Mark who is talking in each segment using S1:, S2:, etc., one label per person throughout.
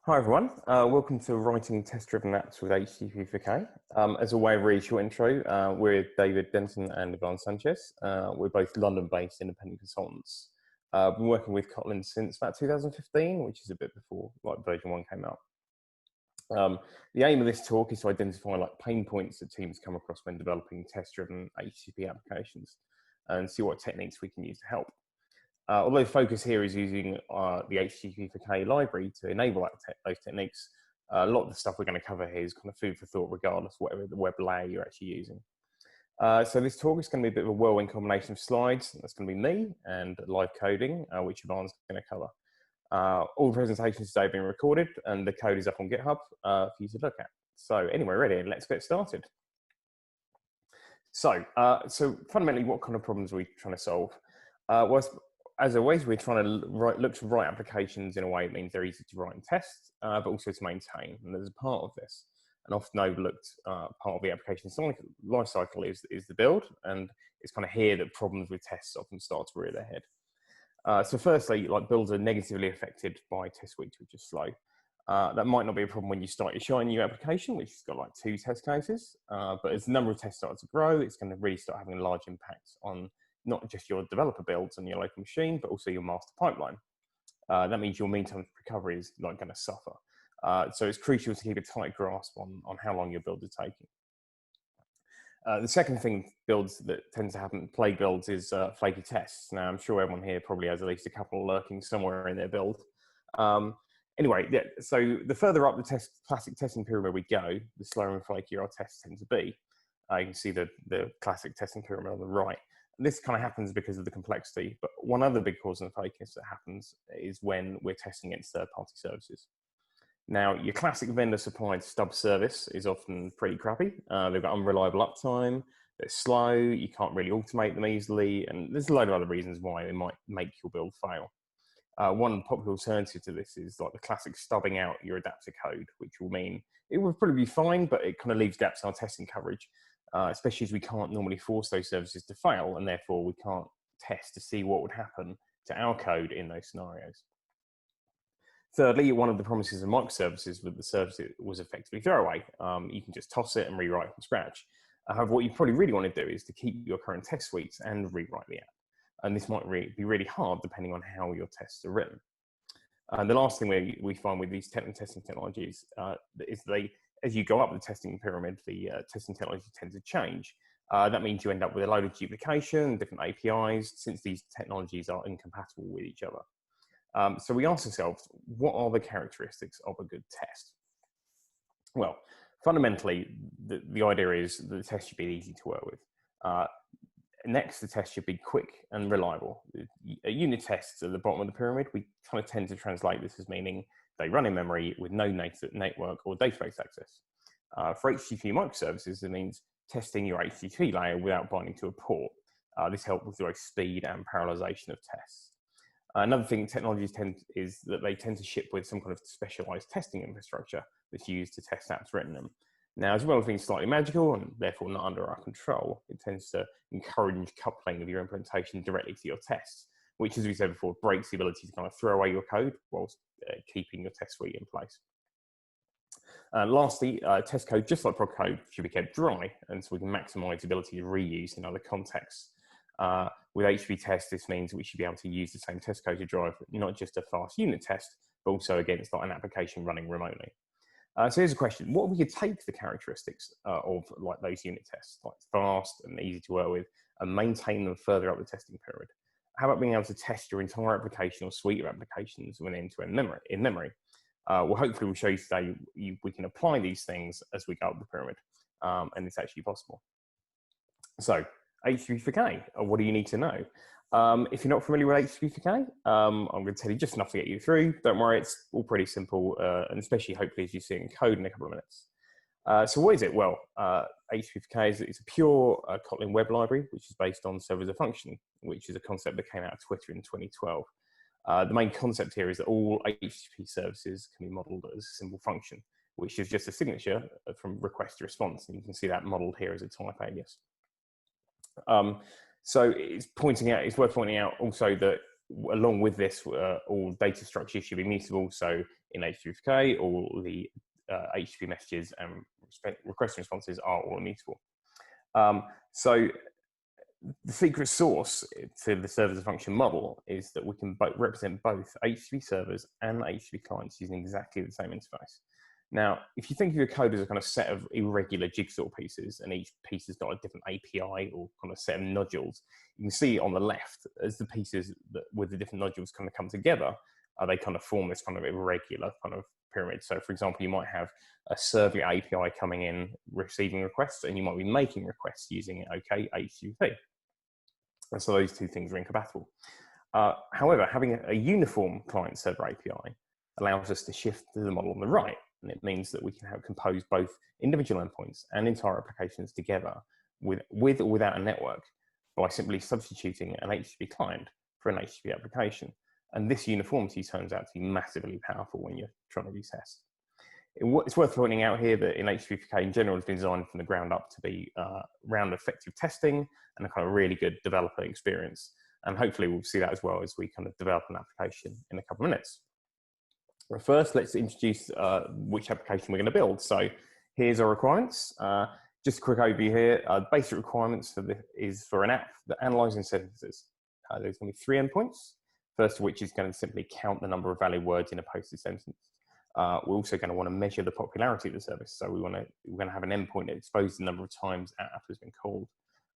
S1: Hi everyone, welcome to Writing Test-Driven Apps with http4k. As a way of really short intro, we're David, Denton and Sanchez. We're both London-based independent consultants. Been working with Kotlin since about 2015, which is a bit before version 1 came out. The aim of this talk is to identify pain points that teams come across when developing test-driven HTTP applications and see what techniques we can use to help. Although the focus here is using the http4k library to enable those techniques, a lot of the stuff we're going to cover here is kind of food for thought regardless of whatever the web layer you're actually using. So this talk is going to be a bit of a whirlwind combination of slides. That's going to be me and live coding, which Ivan's going to cover. All the presentations today have been recorded and the code is up on GitHub for you to look at. So anyway, ready, let's get started. So fundamentally, what kind of problems are we trying to solve? Well, as always, we're trying to look to write applications in a way that means they're easy to write and test, but also to maintain. And there's a part of this, an often overlooked part of the application lifecycle is the build, and it's kind of here that problems with tests often start to rear their head. So firstly, builds are negatively affected by test suites, which are slow. That might not be a problem when you start your shiny new application, which has got 2 test cases, but as the number of tests starts to grow, it's going to really start having a large impact on not just your developer builds on your local machine, but also your master pipeline. That means your mean time to recovery is going to suffer. So it's crucial to keep a tight grasp on how long your build is taking. The second thing builds that tends to happen, plague builds, is flaky tests. Now, I'm sure everyone here probably has at least a couple lurking somewhere in their build. Anyway, yeah, so the further up the classic testing pyramid we go, the slower and flakier our tests tend to be. You can see the classic testing pyramid on the right. This kind of happens because of the complexity, but one other big cause of flakiness that happens is when we're testing against third-party services. Now, your classic vendor-supplied stub service is often pretty crappy. They've got unreliable uptime, they're slow, you can't really automate them easily, and there's a load of other reasons why they might make your build fail. One popular alternative to this is the classic stubbing out your adapter code, which will mean it will probably be fine, but it kind of leaves gaps in our testing coverage. Especially as we can't normally force those services to fail, and therefore we can't test to see what would happen to our code in those scenarios. Thirdly, one of the promises of microservices with the service was effectively throwaway. You can just toss it and rewrite from scratch. However, what you probably really want to do is to keep your current test suites and rewrite the app. And this might be really hard depending on how your tests are written. The last thing we find with these testing technologies is as you go up the testing pyramid, the testing technologies tend to change. That means you end up with a load of duplication, different APIs, since these technologies are incompatible with each other. So we ask ourselves, what are the characteristics of a good test? Well, fundamentally, the idea is that the test should be easy to work with. Next, the test should be quick and reliable. Unit tests at the bottom of the pyramid, we kind of tend to translate this as meaning they run in memory with no network or database access. For HTTP microservices, it means testing your HTTP layer without binding to a port. This helps with both speed and parallelization of tests. Another thing technologies is that they tend to ship with some kind of specialized testing infrastructure that's used to test apps written in them. Now, as well as being slightly magical and therefore not under our control, it tends to encourage coupling of your implementation directly to your tests, which, as we said before, breaks the ability to kind of throw away your code whilst keeping your test suite in place. Lastly, test code, just like prog code, should be kept dry, and so we can maximize the ability to reuse in other contexts. With HTTP tests, this means we should be able to use the same test code to drive not just a fast unit test, but also against an application running remotely. So here's a question: what if we could take the characteristics of those unit tests, fast and easy to work with, and maintain them further up the testing pyramid? How about being able to test your entire application or suite of applications with end-to-end memory? Well, hopefully we'll show you today we can apply these things as we go up the pyramid, and it's actually possible. So http4k, what do you need to know? If you're not familiar with http4k, I'm going to tell you just enough to get you through. Don't worry, it's all pretty simple, and especially hopefully as you see it in code in a couple of minutes. So what is it? Well, http4k is a pure Kotlin web library, which is based on server as a function, which is a concept that came out of Twitter in 2012. The main concept here is that all HTTP services can be modeled as a simple function, which is just a signature from request to response. And you can see that modeled here as a type alias. So it's worth pointing out also that along with this, all data structures should be mutable. So in http4k. All the HTTP messages and request responses are all immutable. So the secret sauce to the server as a function model is that we can represent both HTTP servers and HTTP clients using exactly the same interface. Now, if you think of your code as a kind of set of irregular jigsaw pieces, and each piece has got a different API or kind of set of nodules, you can see on the left, as the pieces with the different nodules kind of come together, they kind of form this kind of irregular kind of pyramid. So, for example, you might have a server API coming in, receiving requests, and you might be making requests using OK HTTP. And so those two things are incompatible. However, having a uniform client-server API allows us to shift to the model on the right. And it means that we can compose both individual endpoints and entire applications together with or without a network by simply substituting an HTTP client for an HTTP application. And this uniformity turns out to be massively powerful when you're trying to do tests. It's worth pointing out here that in http4k in general has been designed from the ground up to be around effective testing and a kind of really good developer experience. And hopefully we'll see that as well as we kind of develop an application in a couple of minutes. But first, let's introduce which application we're going to build. So here's our requirements. Just a quick overview here. Basic requirements for this is for an app that analyzes sentences. There's going to be 3 endpoints. First of which is going to simply count the number of valid words in a posted sentence. We're also going to want to measure the popularity of the service. So we're going to have an endpoint that exposes the number of times app has been called.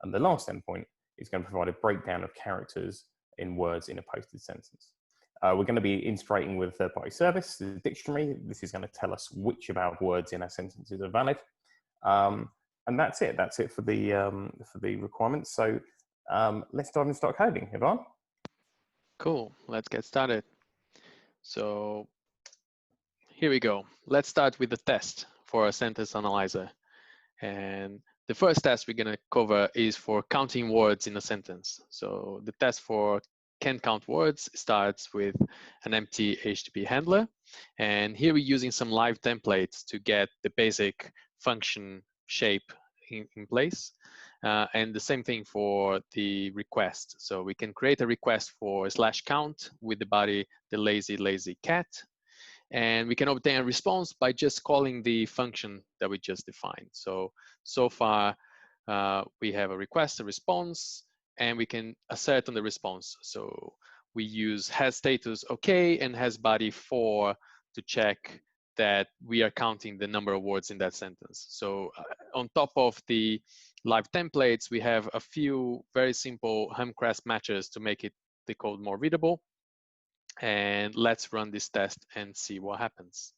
S1: And the last endpoint is going to provide a breakdown of characters in words in a posted sentence. We're going to be integrating with a third-party service, the dictionary. This is going to tell us which of our words in our sentences are valid. And that's it. That's it for the requirements. So let's dive and start coding. Ivan?
S2: Cool. Let's get started. So here we go. Let's start with the test for a sentence analyzer. And the first test we're going to cover is for counting words in a sentence. So the test for can count words starts with an empty HTTP handler. And here we're using some live templates to get the basic function shape in place. And the same thing for the request. So we can create a request for /count with the body, the lazy cat. And we can obtain a response by just calling the function that we just defined. So far, we have a request, a response, and we can assert on the response. So we use has status OK and has body 4 to check that we are counting the number of words in that sentence. So on top of the live templates, we have a few very simple Helmcrest matches to make the code more readable. And let's run this test and see what happens.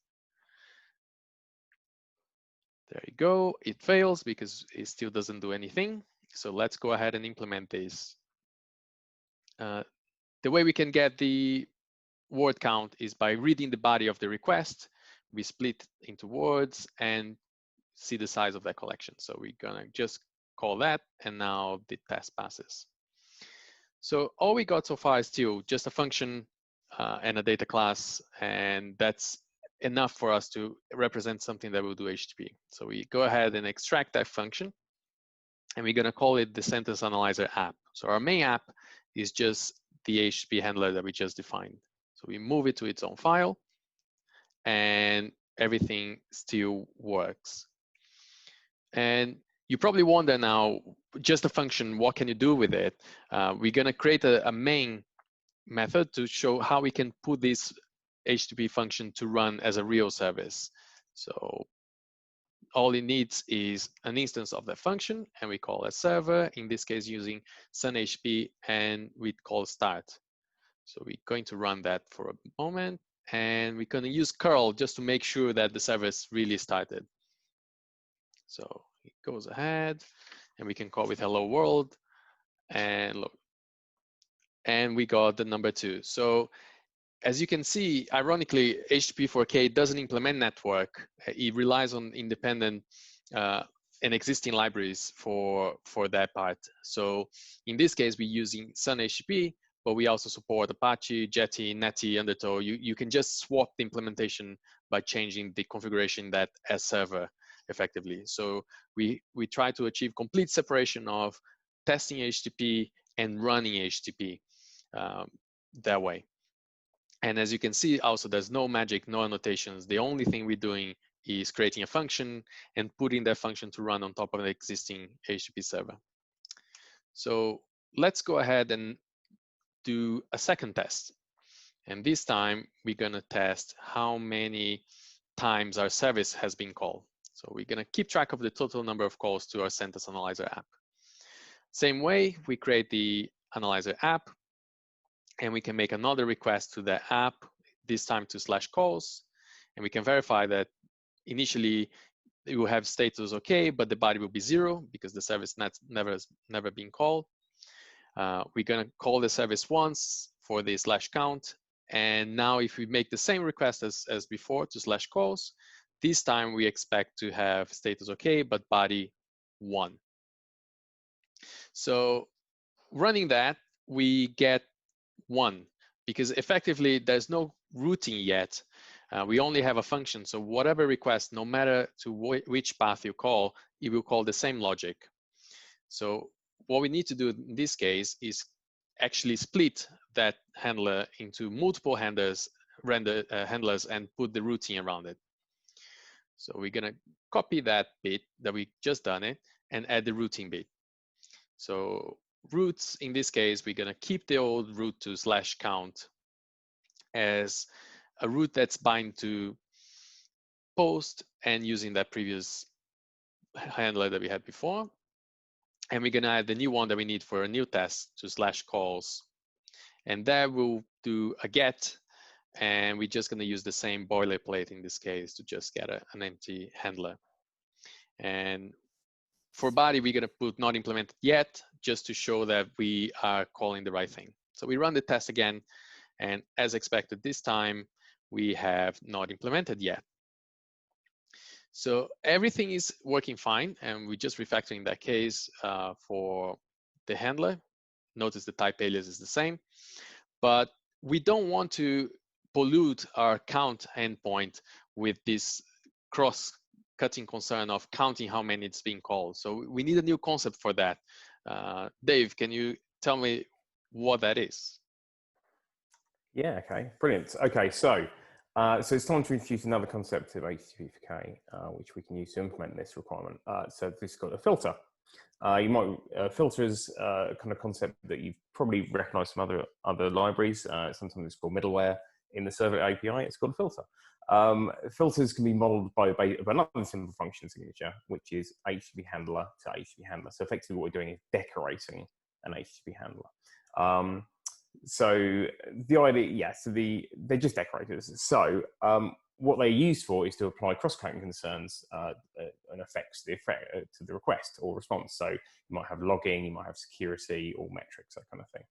S2: There you go. It fails because it still doesn't do anything. So let's go ahead and implement this. The way we can get the word count is by reading the body of the request. We split into words and see the size of that collection. So we're gonna just call that, and now the test passes. So all we got so far is still just a function and a data class, and that's enough for us to represent something that will do HTTP. So we go ahead and extract that function, and we're gonna call it the sentence analyzer app. So our main app is just the HTTP handler that we just defined. So we move it to its own file, and everything still works. And you probably wonder now, just a function, what can you do with it? We're gonna create a main method to show how we can put this HTTP function to run as a real service. So all it needs is an instance of that function, and we call a server, in this case using sunHTTP, and we call start. So we're going to run that for a moment, and we're going to use curl just to make sure that the service really started. So it goes ahead, and we can call with hello world, and look, and we got the number 2. So as you can see, ironically, http4k doesn't implement network. It relies on independent and existing libraries for that part. So in this case, we're using sunHTTP, but we also support Apache, Jetty, Netty, Undertow. You can just swap the implementation by changing the configuration that as server effectively. So we try to achieve complete separation of testing HTTP and running HTTP that way. And as you can see, also, there's no magic, no annotations. The only thing we're doing is creating a function and putting that function to run on top of an existing HTTP server. So let's go ahead and do a second test. And this time, we're going to test how many times our service has been called. So we're going to keep track of the total number of calls to our sentence analyzer app. Same way, we create the analyzer app, and we can make another request to the app, this time to /calls, and we can verify that initially it will have status okay, but the body will be 0 because the service has never been called. We're going to call the service once for the /count, and now if we make the same request as before to /calls, this time we expect to have status okay, but body 1. So running that, we get 1 because effectively there's no routing yet. We only have a function, so whatever request, no matter to which path you call, it will call the same logic. So what we need to do in this case is actually split that handler into multiple handlers and put the routing around it. So we're going to copy that bit that we just done it and add the routing bit. So routes, in this case, we're going to keep the old route to /count as a route that's bind to post and using that previous handler that we had before. And we're going to add the new one that we need for a new test to /calls. And there we'll do a get, and we're just going to use the same boilerplate in this case to just get an empty handler. And for body, we're going to put not implemented yet, just to show that we are calling the right thing. So we run the test again, and as expected this time, we have not implemented yet. So everything is working fine, and we just refactoring that case for the handler. Notice the type alias is the same, but we don't want to pollute our count endpoint with this cross-cutting concern of counting how many it's being called. So we need a new concept for that. Dave, can you tell me what that is?
S1: Yeah, okay, brilliant. Okay, so it's time to introduce another concept of http4k, which we can use to implement this requirement. So this is called a filter. You might filter is a kind of concept that you've probably recognized from other libraries. Sometimes it's called middleware. In the server API, it's called a filter. Filters can be modeled by another simple function signature, which is HTTP handler to HTTP handler. So effectively what we're doing is decorating an HTTP handler. So the idea, yeah, so they're just decorators. So what they're used for is to apply cross-cutting concerns and effects to the request or response. So you might have logging, you might have security or metrics, that kind of thing,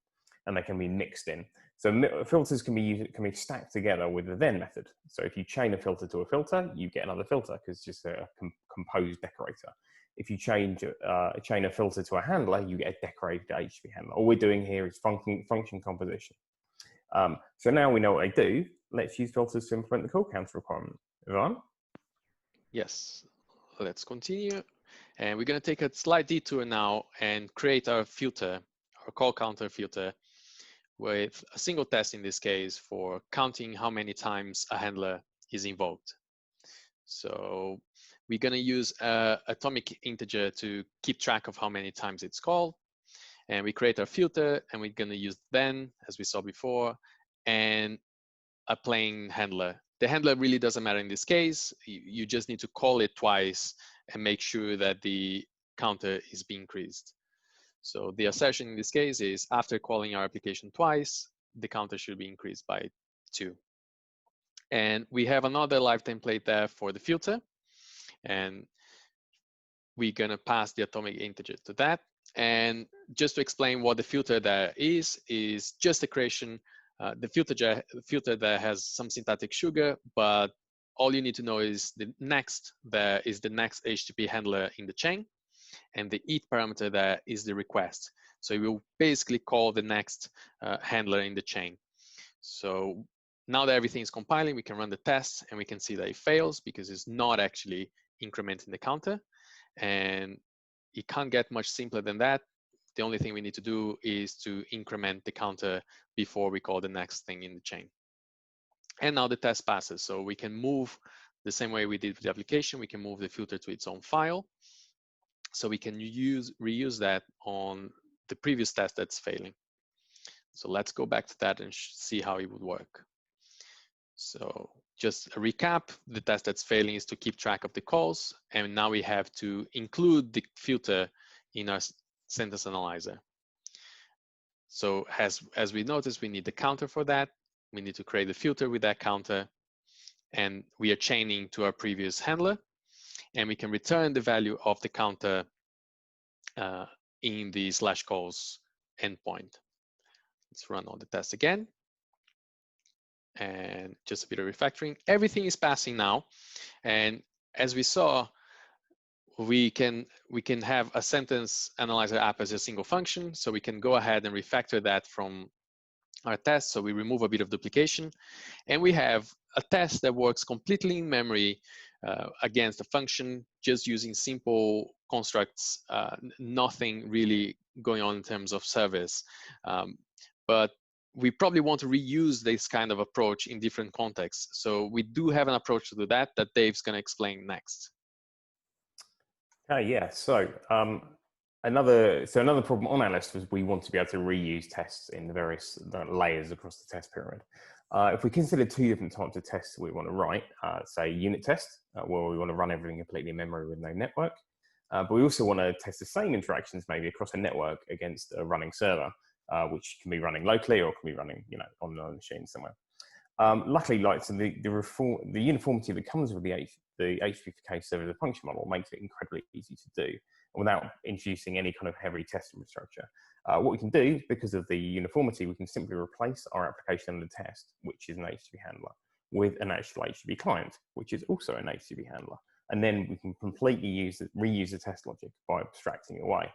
S1: and they can be mixed in. So filters can be stacked together with the then method. So if you chain a filter to a filter, you get another filter because it's just a composed decorator. If you chain a filter to a handler, you get a decorated HTTP handler. All we're doing here is function composition. So now we know what they do. Let's use filters to implement the call counter requirement. Ivan?
S2: Yes, let's continue. And we're going to take a slight detour now and create our filter, our call counter filter, with a single test in this case for counting how many times a handler is invoked. So we're going to use an atomic integer to keep track of how many times it's called. And we create our filter, and we're going to use then, as we saw before, and a plain handler. The handler really doesn't matter in this case. You just need to call it twice and make sure that the counter is being increased. So the assertion in this case is after calling our application twice, the counter should be increased by 2. And we have another live template there for the filter. And we're going to pass the atomic integer to that. And just to explain what the filter there is just a creation. The filter there has some syntactic sugar, but all you need to know is the next there is the next HTTP handler in the chain, and the it parameter there is the request. So it will basically call the next handler in the chain. So now that everything is compiling, we can run the test, and we can see that it fails because it's not actually incrementing the counter, and it can't get much simpler than that. The only thing we need to do is to increment the counter before we call the next thing in the chain. And now the test passes. So we can move the same way we did with the application. We can move the filter to its own file. So we can reuse that on the previous test that's failing. So let's go back to that and see how it would work. So just a recap, the test that's failing is to keep track of the calls. And now we have to include the filter in our sentence analyzer. So as we noticed, we need the counter for that. We need to create a filter with that counter. And we are chaining to our previous handler. And we can return the value of the counter in the /calls endpoint. Let's run all the tests again. And just a bit of refactoring. Everything is passing now. And as we saw, we can have a sentence analyzer app as a single function. So we can go ahead and refactor that from our test. So we remove a bit of duplication. And we have a test that works completely in memory against a function, just using simple constructs, nothing really going on in terms of service. But we probably want to reuse this kind of approach in different contexts. So we do have an approach to do that Dave's going to explain next.
S1: Yeah. So another problem on our list was we want to be able to reuse tests in the various layers across the test pyramid. If we consider two different types of tests we want to write, say unit test, where we want to run everything completely in memory with no network, but we also want to test the same interactions maybe across a network against a running server, which can be running locally or can be running, on a machine somewhere. Luckily, the uniformity that comes with the http4k server as a function model makes it incredibly easy to do without introducing any kind of heavy test infrastructure. What we can do, because of the uniformity, we can simply replace our application under test, which is an HTTP handler, with an actual HTTP client, which is also an HTTP handler. And then we can completely reuse the test logic by abstracting it away.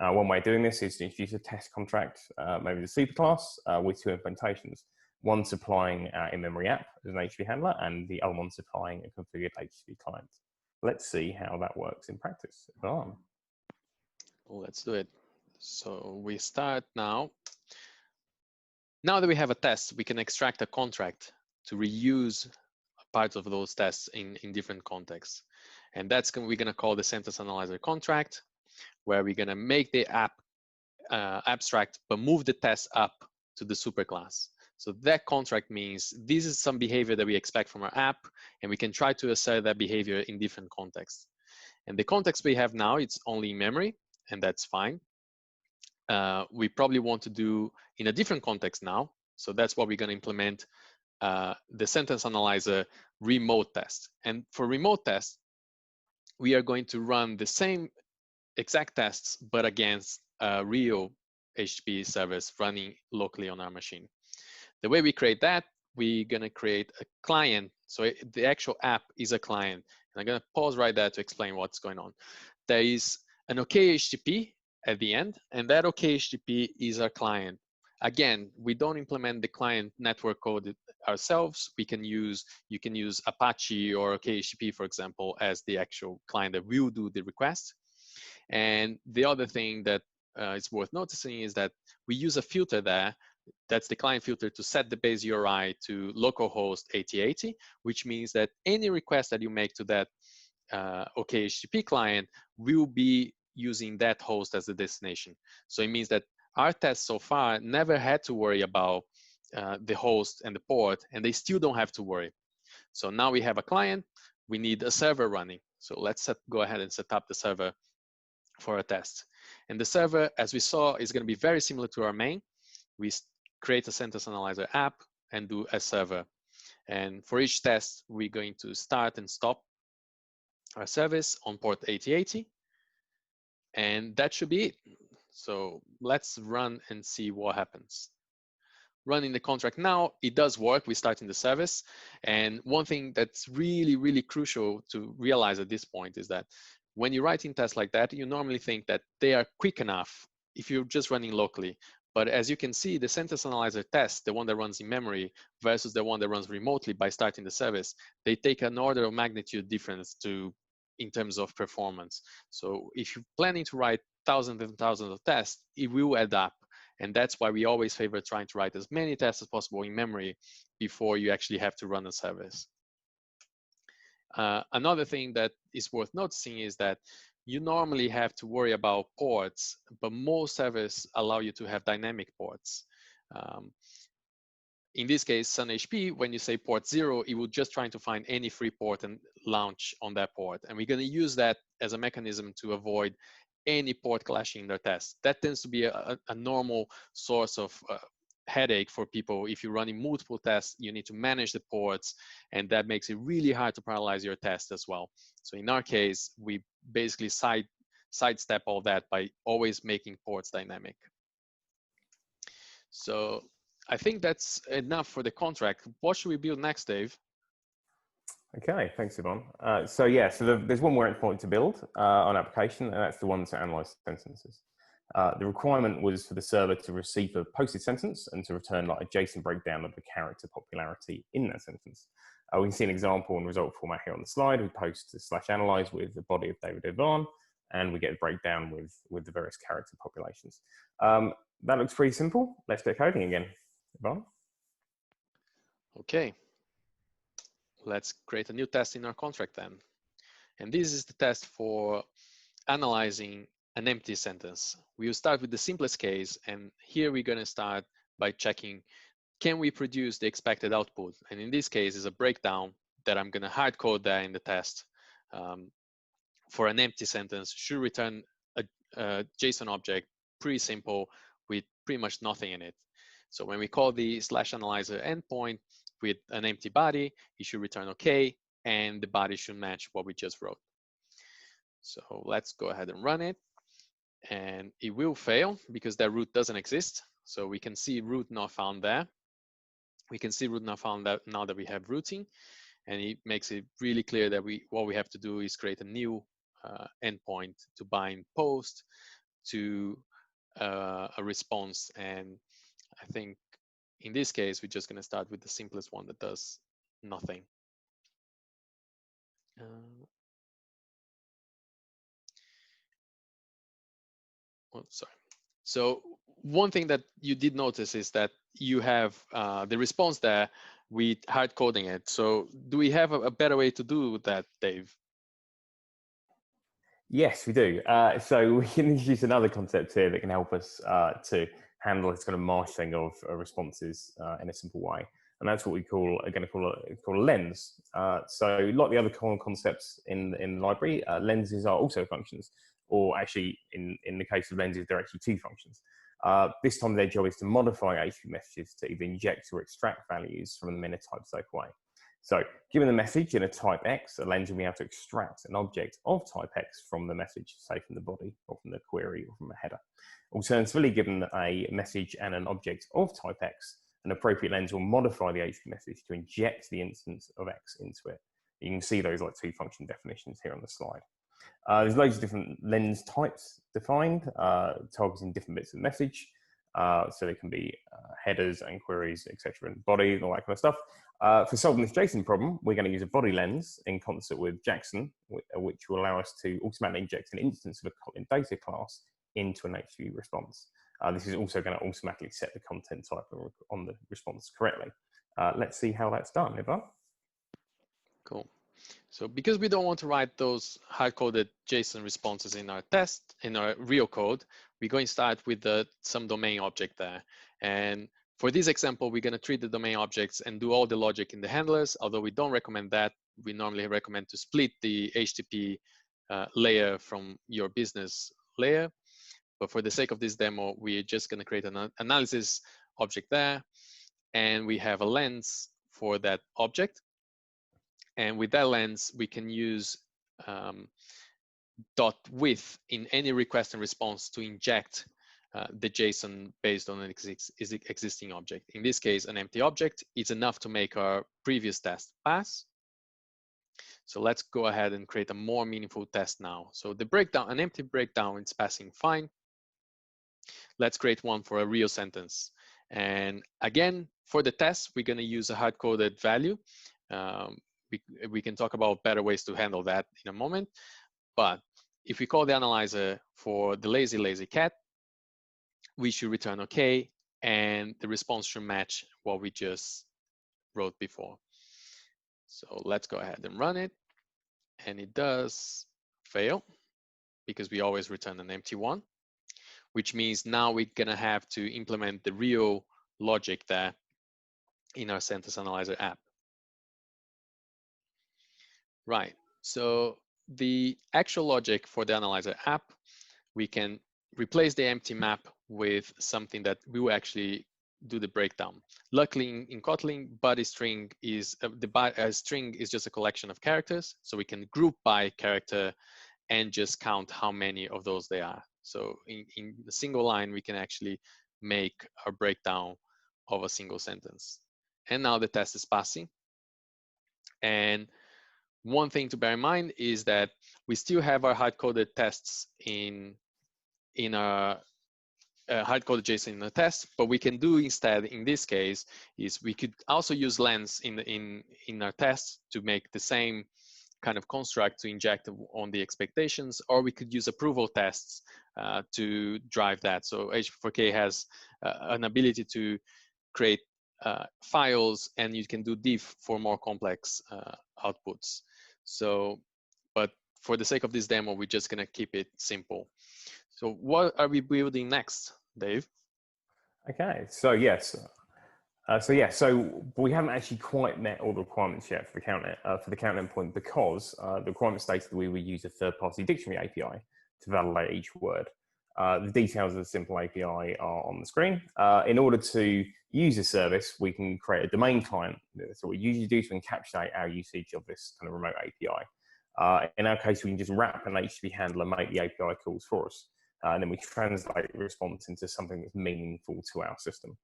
S1: One way of doing this is to introduce a test contract, maybe the superclass, with two implementations. One supplying our in-memory app as an HTTP handler, and the other one supplying a configured HTTP client. Let's see how that works in practice.
S2: Let's do it. So we start now. Now that we have a test, we can extract a contract to reuse parts of those tests in different contexts. And that's we're going to call the sentence analyzer contract, where we're going to make the app abstract, but move the test up to the superclass. So that contract means this is some behavior that we expect from our app, and we can try to assert that behavior in different contexts. And the context we have now, it's only in memory, and that's fine. We probably want to do in a different context now. So that's what we're going to implement the sentence analyzer remote test. And for remote test, we are going to run the same exact tests, but against real HTTP service running locally on our machine. The way we create that, we're going to create a client. So the actual app is a client. And I'm going to pause right there to explain what's going on. There is an OK HTTP at the end, and that OK HTTP is our client. Again, we don't implement the client network code ourselves. You can use Apache or OK HTTP, for example, as the actual client that will do the request. And the other thing that is worth noticing is that we use a filter there. That's the client filter to set the base URI to localhost 8080, which means that any request that you make to that OK HTTP client will be using that host as the destination. So it means that our tests so far never had to worry about the host and the port, and they still don't have to worry. So now we have a client, we need a server running. So let's go ahead and set up the server for a test. And the server, as we saw, is going to be very similar to our main. We create a sentence analyzer app and do a server. And for each test, we're going to start and stop our service on port 8080. And that should be it. So let's run and see what happens. Running the contract now, it does work. We start in the service. And one thing that's really, really crucial to realize at this point is that when you're writing tests like that, you normally think that they are quick enough if you're just running locally. But as you can see, the sentence analyzer test, the one that runs in memory versus the one that runs remotely by starting the service, they take an order of magnitude difference in terms of performance. So if you're planning to write thousands and thousands of tests, it will add up. And that's why we always favor trying to write as many tests as possible in memory before you actually have to run a service. Another thing that is worth noticing is that you normally have to worry about ports, but most servers allow you to have dynamic ports. In this case, SunHP, when you say port 0, it will just try to find any free port and launch on that port. And we're going to use that as a mechanism to avoid any port clashing in their tests. That tends to be a normal source of headache for people. If you're running multiple tests, you need to manage the ports, and that makes it really hard to parallelize your test as well. So in our case, we basically sidestep all that by always making ports dynamic. So I think that's enough for the contract. What should we build next, Dave?
S1: Okay, thanks, Ivan. So there's one more endpoint to build on application, and that's the one to analyze sentences. The requirement was for the server to receive a posted sentence and to return like a JSON breakdown of the character popularity in that sentence. We can see an example in result format here on the slide. We post /analyze with the body of David Ivan, and we get a breakdown with the various character populations. That looks pretty simple. Let's get coding again. Ivan?
S2: Okay. Let's create a new test in our contract then. And this is the test for analyzing an empty sentence. We will start with the simplest case, and here we're going to start by checking, can we produce the expected output? And in this case is a breakdown that I'm going to hard code there in the test. For an empty sentence, should return a JSON object, pretty simple, with pretty much nothing in it. So when we call the /analyzer endpoint with an empty body, it should return okay, and the body should match what we just wrote. So let's go ahead and run it. And it will fail because that root doesn't exist. So we can see root not found there. We can see root not found that now that we have routing, and it makes it really clear that what we have to do is create a new endpoint to bind post to a response. And I think in this case, we're just going to start with the simplest one that does nothing. Oh, sorry. So one thing that you did notice is that you have the response there with hard coding it. So do we have a better way to do that, Dave?
S1: Yes, we do. So we can introduce another concept here that can help us to handle this kind of marshalling of responses in a simple way. And that's what we call a lens. So like the other common concepts in the library, lenses are also functions, or actually in the case of lenses, they're actually two functions. This time their job is to modify HTTP messages to either inject or extract values from them in a type-safe way. So given the message in a type X, a lens will be able to extract an object of type X from the message, say from the body or from the query or from a header. Alternatively, given a message and an object of type X, an appropriate lens will modify the HTTP message to inject the instance of X into it. You can see those like two function definitions here on the slide. There's loads of different lens types defined, targeting different bits of the message. So they can be headers and queries, etc., and body and all that kind of stuff. For solving this JSON problem, we're going to use a body lens in concert with Jackson, which will allow us to automatically inject an instance of a Kotlin data class into an HTTP response. This is also going to automatically set the content type on the response correctly. Let's see how that's done, Ivan.
S2: Cool. So because we don't want to write those hard-coded JSON responses in our test, in our real code, we're going to start with some domain object there. And for this example, we're going to treat the domain objects and do all the logic in the handlers. Although we don't recommend that, we normally recommend to split the HTTP layer from your business layer. But for the sake of this demo, we're just going to create an analysis object there. And we have a lens for that object. And with that lens, we can use dot with in any request and response to inject the JSON based on an existing object. In this case, an empty object is enough to make our previous test pass. So let's go ahead and create a more meaningful test now. So the breakdown, an empty breakdown, it's passing fine. Let's create one for a real sentence. And again, for the test, we're going to use a hard-coded value. We can talk about better ways to handle that in a moment. But if we call the analyzer for the lazy cat, we should return OK, and the response should match what we just wrote before. So let's go ahead and run it. And it does fail because we always return an empty one, which means now we're going to have to implement the real logic there in our sentence analyzer app. Right. So the actual logic for the analyzer app, we can replace the empty map with something that we will actually do the breakdown. Luckily in Kotlin, body string is string is just a collection of characters, so we can group by character and just count how many of those there are. So in a single line, we can actually make a breakdown of a single sentence. And now the test is passing. And one thing to bear in mind is that we still have our hard-coded tests in our hard-coded JSON in the test, but we can do instead in this case is we could also use lens in our tests to make the same kind of construct to inject on the expectations, or we could use approval tests to drive that. So http4k has an ability to create files, and you can do diff for more complex outputs. So, but for the sake of this demo, we're just gonna keep it simple. So what are we building next, Dave?
S1: Okay, so yes. So we haven't actually quite met all the requirements yet for the count endpoint because the requirement states that we will use a third-party dictionary API to validate each word. The details of the simple API are on the screen. In order to use this service, we can create a domain client. So what we usually do to encapsulate our usage of this kind of remote API. In our case, we can just wrap an HTTP handler, make the API calls for us, and then we translate the response into something that's meaningful to our system.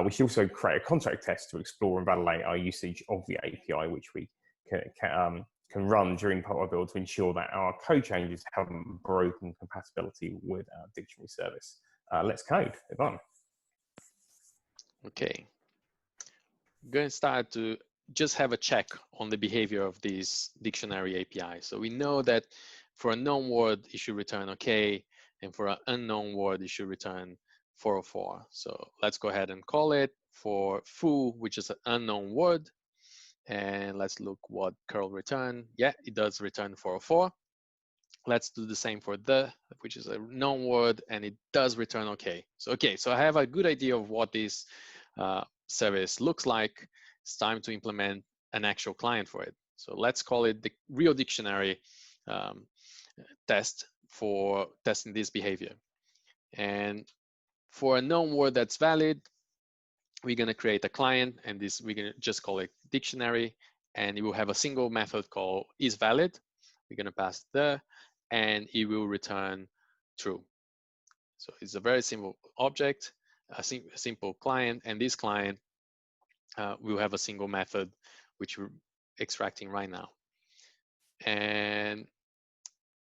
S1: We should also create a contract test to explore and validate our usage of the API, which we can run during part build to ensure that our code changes haven't broken compatibility with our dictionary service. Let's code, Ivan.
S2: Okay. I'm going to start to just have a check on the behavior of this dictionary API. So we know that for a known word, it should return OK, and for an unknown word, it should return 404. So let's go ahead and call it for foo, which is an unknown word. And let's look what curl return. Yeah, it does return 404. Let's do the same for the, which is a known word, and it does return OK. So I have a good idea of what this service looks like. It's time to implement an actual client for it. So let's call it the real dictionary test for testing this behavior. And for a known word that's valid, we're going to create a client, and this we're going to just call it dictionary, and it will have a single method called isValid. We're going to pass the, and it will return true. So it's a very simple object, a simple client, and this client will have a single method which we're extracting right now. And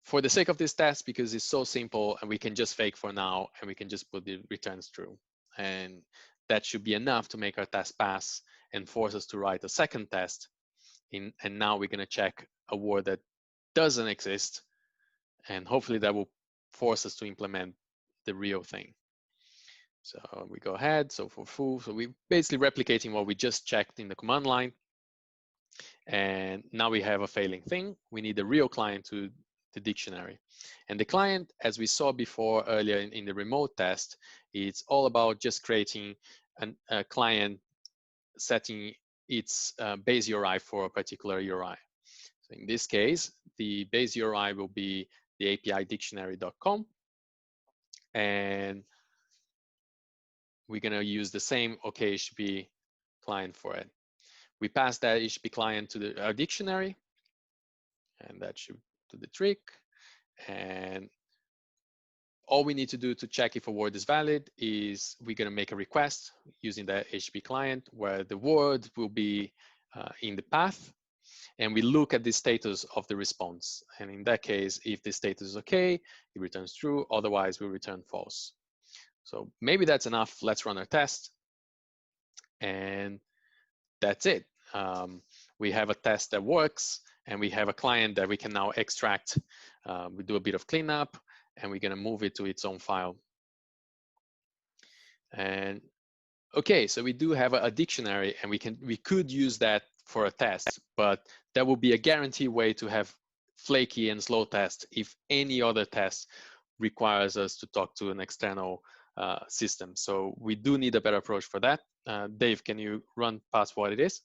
S2: for the sake of this test, because it's so simple and we can just fake for now, and we can just put the returns true. And that should be enough to make our test pass and force us to write a second test. And now we're going to check a word that doesn't exist. And hopefully that will force us to implement the real thing. So we go ahead. So for foo, so we're basically replicating what we just checked in the command line. And now we have a failing thing. We need a real client to the dictionary. And the client, as we saw before earlier in the remote test, it's all about just creating a client, setting its base URI for a particular URI. So in this case, the base URI will be the API dictionary.com. And we're going to use the same OKHTTP client for it. We pass that HTTP client to our dictionary, and that should do the trick. And all we need to do to check if a word is valid is we're going to make a request using the HTTP client where the word will be in the path, and we look at the status of the response. And in that case, if the status is okay, it returns true. Otherwise, we'll return false. So maybe that's enough. Let's run our test. And that's it. We have a test that works, and we have a client that we can now extract. We do a bit of cleanup, and we're going to move it to its own file. And okay, so we do have a dictionary, and we could use that for a test, but that would be a guaranteed way to have flaky and slow tests if any other test requires us to talk to an external system. So we do need a better approach for that. Dave, can you run past what it is?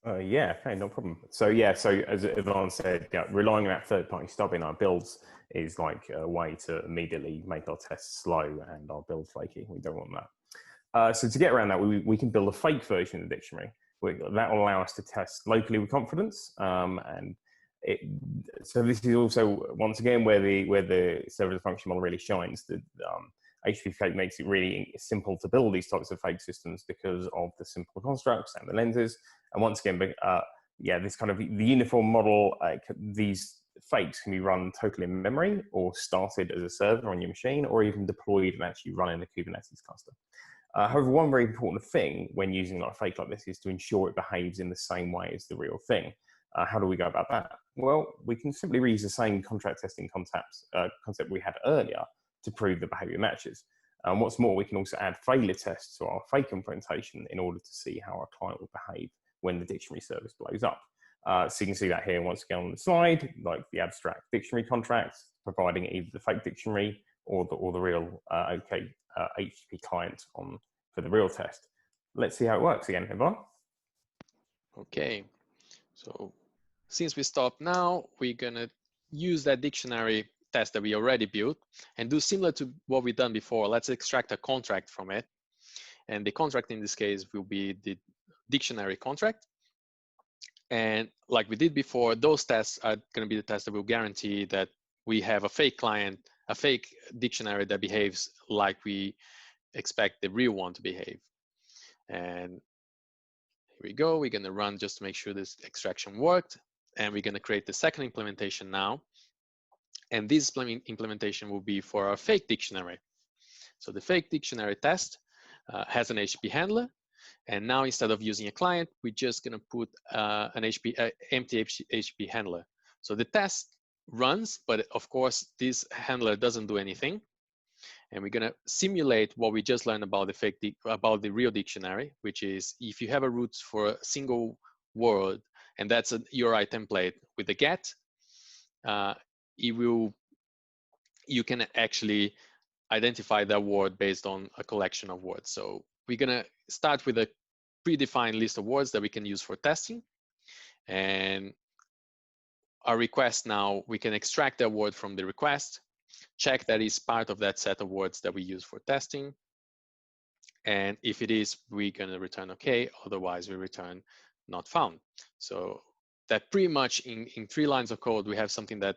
S1: Yeah, okay, no problem. So yeah, so as Ivan said, yeah, relying on that third-party stub in our builds is like a way to immediately make our tests slow and our build flaky. We don't want that. So to get around that, we can build a fake version of the dictionary. That will allow us to test locally with confidence. So this is also, once again, where the serverless function model really shines. The http4k makes it really simple to build these types of fake systems because of the simple constructs and the lenses. And once again, yeah, this kind of the uniform model, these fakes can be run totally in memory or started as a server on your machine, or even deployed and actually run in a Kubernetes cluster. However, one very important thing when using a fake like this is to ensure it behaves in the same way as the real thing. How do we go about that? Well, we can simply reuse the same contract testing concept we had earlier to prove the behavior matches. And what's more, we can also add failure tests to our fake implementation in order to see how our client will behave when the dictionary service blows up. So you can see that here once again on the slide, like the abstract dictionary contracts, providing either the fake dictionary or the real HTTP client for the real test. Let's see how it works again, Ivan.
S2: Okay, so since we stopped now, we're gonna use that dictionary test that we already built and do similar to what we've done before. Let's extract a contract from it. And the contract in this case will be the dictionary contract. And like we did before, those tests are going to be the tests that will guarantee that we have a fake client, a fake dictionary that behaves like we expect the real one to behave. And here we go. We're going to run just to make sure this extraction worked. And we're going to create the second implementation now. And this implementation will be for our fake dictionary. So the fake dictionary test has an HTTP handler. And now instead of using a client, we're just going to put an empty HTTP handler. So the test runs, but of course, this handler doesn't do anything. And we're going to simulate what we just learned about the real dictionary, which is if you have a root for a single word, and that's a URI template with the get, you can actually identify that word based on a collection of words. So we're going to start with a predefined list of words that we can use for testing. And our request now, we can extract that word from the request, check that it's part of that set of words that we use for testing. And if it is, we're going to return OK. Otherwise, we return not found. So that pretty much in 3 lines of code, we have something that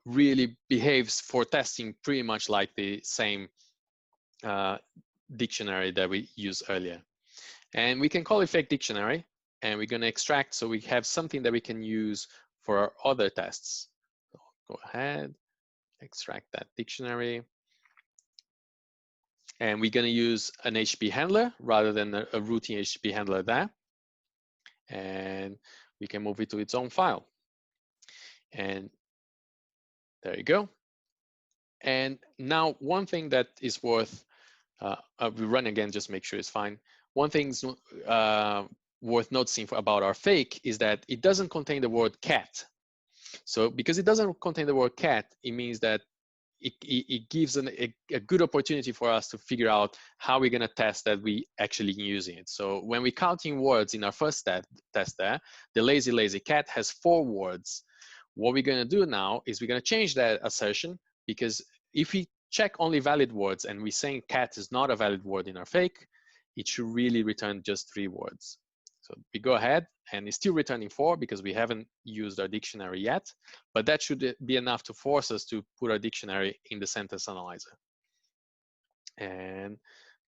S2: really behaves for testing pretty much like the same dictionary that we used earlier. And we can call it fake dictionary, and we're going to extract so we have something that we can use for our other tests. So go ahead, extract that dictionary. And we're going to use an HTTP handler rather than a routine HTTP handler there. And we can move it to its own file. And there you go. And now one thing that is worth, we run again, just make sure it's fine. One thing's worth noticing about our fake is that it doesn't contain the word cat. So because it doesn't contain the word cat, it means that it gives a good opportunity for us to figure out how we're going to test that we actually using it. So when we're counting words in our first test there, the lazy cat has 4 words. What we're going to do now is we're going to change that assertion, because if we check only valid words and we're saying cat is not a valid word in our fake, it should really return just 3 words. So we go ahead and it's still returning 4 because we haven't used our dictionary yet, but that should be enough to force us to put our dictionary in the sentence analyzer. And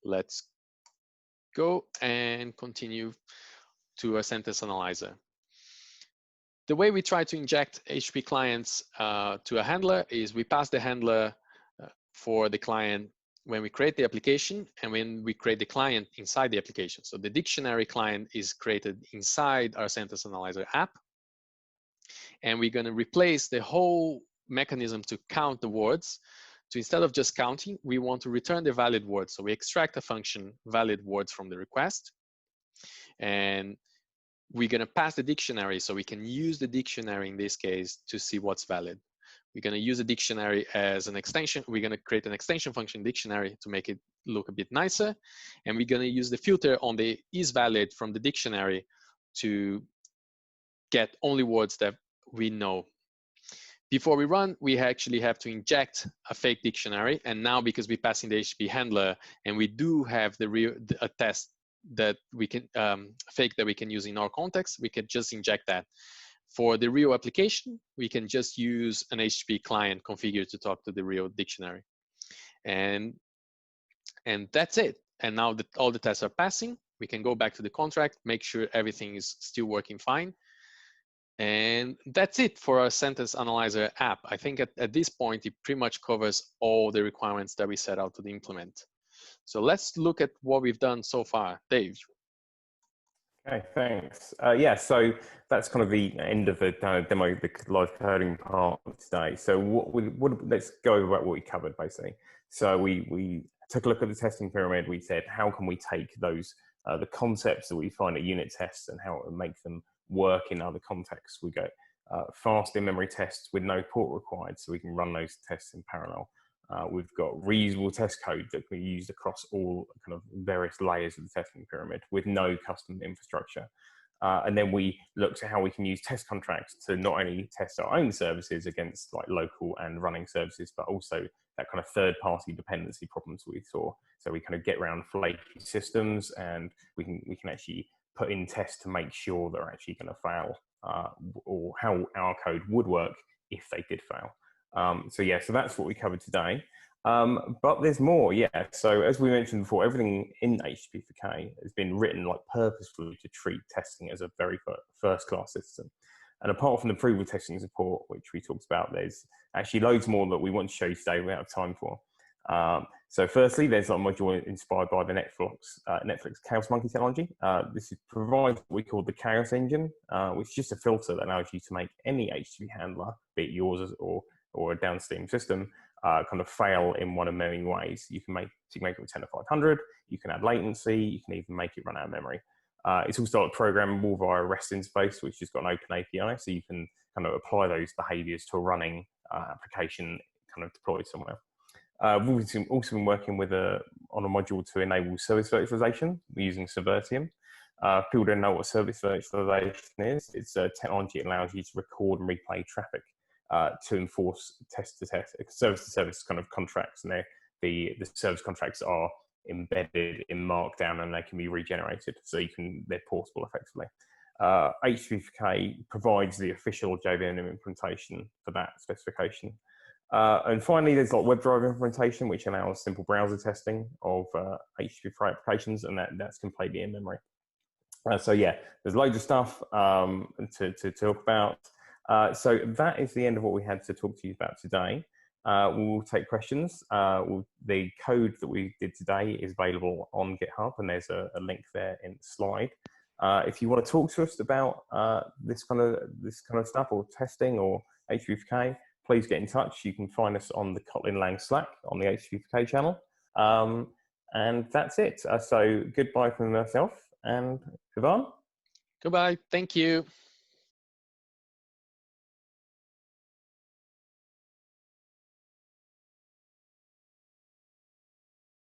S2: let's go and continue to a sentence analyzer. The way we try to inject HTTP clients to a handler is we pass the handler for the client when we create the application and when we create the client inside the application. So the dictionary client is created inside our sentence analyzer app. And we're going to replace the whole mechanism to count the words So instead of just counting, we want to return the valid words. So we extract a function valid words from the request, and we're going to pass the dictionary, so we can use the dictionary in this case to see what's valid. We're going to use a dictionary as an extension. We're going to create an extension function dictionary to make it look a bit nicer. And we're going to use the filter on the is valid from the dictionary to get only words that we know. Before we run, we actually have to inject a fake dictionary. And now, because we're passing the HTTP handler and we do have a test that we can fake that we can use in our context, we can just inject that. For the real application, we can just use an HTTP client configured to talk to the real dictionary. And that's it. And now that all the tests are passing, we can go back to the contract, make sure everything is still working fine. And that's it for our sentence analyzer app. I think at this point, it pretty much covers all the requirements that we set out to implement. So let's look at what we've done so far. Dave.
S1: Okay, thanks. Yeah, so that's kind of the end of the demo, the live coding part of today. So let's go over what we covered basically. So we took a look at the testing pyramid. We said, how can we take those, the concepts that we find at unit tests and how it make them work in other contexts. We go fast in-memory tests with no port required, so we can run those tests in parallel. We've got reusable test code that can be used across all kind of various layers of the testing pyramid with no custom infrastructure. And then we looked at how we can use test contracts to not only test our own services against like local and running services, but also that kind of third-party dependency problems we saw. So we kind of get around flaky systems, and we can actually put in tests to make sure they're actually going to fail, or how our code would work if they did fail. So yeah, so that's what we covered today. But there's more, yeah. So as we mentioned before, everything in http4k has been written like purposefully to treat testing as a very first-class system. And apart from the approval testing support, which we talked about, there's actually loads more that we want to show you today we don't have time for. So firstly, there's a module inspired by the Netflix Chaos Monkey technology. This provides what we call the Chaos Engine, which is just a filter that allows you to make any HTTP handler, be it yours or a downstream system, kind of fail in one of many ways. You can make it with 10 to 500, you can add latency, you can even make it run out of memory. It's also programmable via a REST interface, which has got an open API, so you can kind of apply those behaviors to a running application kind of deployed somewhere. We've also been working with on a module to enable service virtualization. We're using Servertium. People don't know what service virtualization is. It's a technology that allows you to record and replay traffic to enforce test-to-test, service-to-service kind of contracts. And the service contracts are embedded in Markdown, and they can be regenerated, so they're portable effectively. http4k provides the official JVM implementation for that specification. And finally, there's like WebDriver implementation, which allows simple browser testing of http4 applications, and that's completely in memory. So yeah, there's loads of stuff to talk about. So that is the end of what we had to talk to you about today. We will take questions. The code that we did today is available on GitHub, and there's a link there in the slide. If you want to talk to us about this kind of stuff, or testing, or http4k, please get in touch. You can find us on the Kotlin Lang Slack on the http4k channel. And that's it. So goodbye from myself and Ivan.
S2: Goodbye. Thank you.